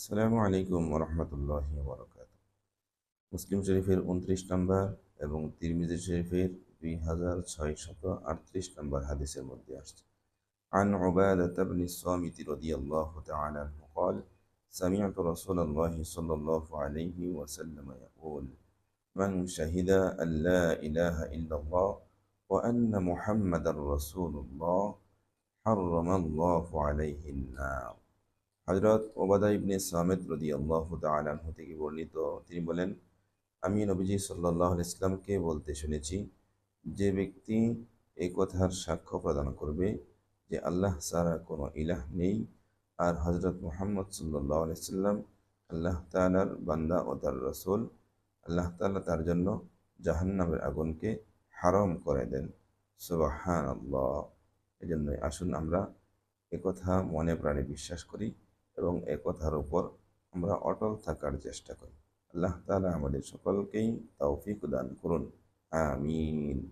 আসসালামু আলাইকুম ওরহমতুল্লাহি ওবরাকাতুহু। মুসলিম শরীফের 29 নম্বর এবং তিরমিজি শরীফের 2638 নম্বর হাদিসের মধ্যে আসছে, عن عبادة بن الصامت رضي الله تعالى عنه قال: سمعت رسول الله صلى الله عليه وسلم يقول: من شهد أن لا إله إلا الله وأن محمد رسول الله حرم الله عليه النار। হযরত ওবাদা ইবনে সামিত রাদিয়াল্লাহু তাআলা আনহু থেকে বর্ণিত, তিনি বলেন, আমি নবীজি সাল্লাল্লাহু আলাইহি সাল্লামকে বলতে শুনেছি, যে ব্যক্তি এই কথার সাক্ষ্য প্রদান করবে যে আল্লাহ ছাড়া কোনো ইলাহ নেই আর হযরত মুহাম্মদ সাল্লাল্লাহু আলাইহি সাল্লাম আল্লাহ তাআলার বান্দা ও তার রাসূল, আল্লাহ তাআলা তার জন্য জাহান্নামের আগুনকে হারাম করে দেন। সুবহানাল্লাহ। এজন্যই আসুন আমরা একথা মনে প্রাণে বিশ্বাস করি এবং একথার উপর আমরা অটল থাকার চেষ্টা করি। আল্লাহ তাআলা আমাদের সকলকেই তৌফিক দান করুন। আমিন।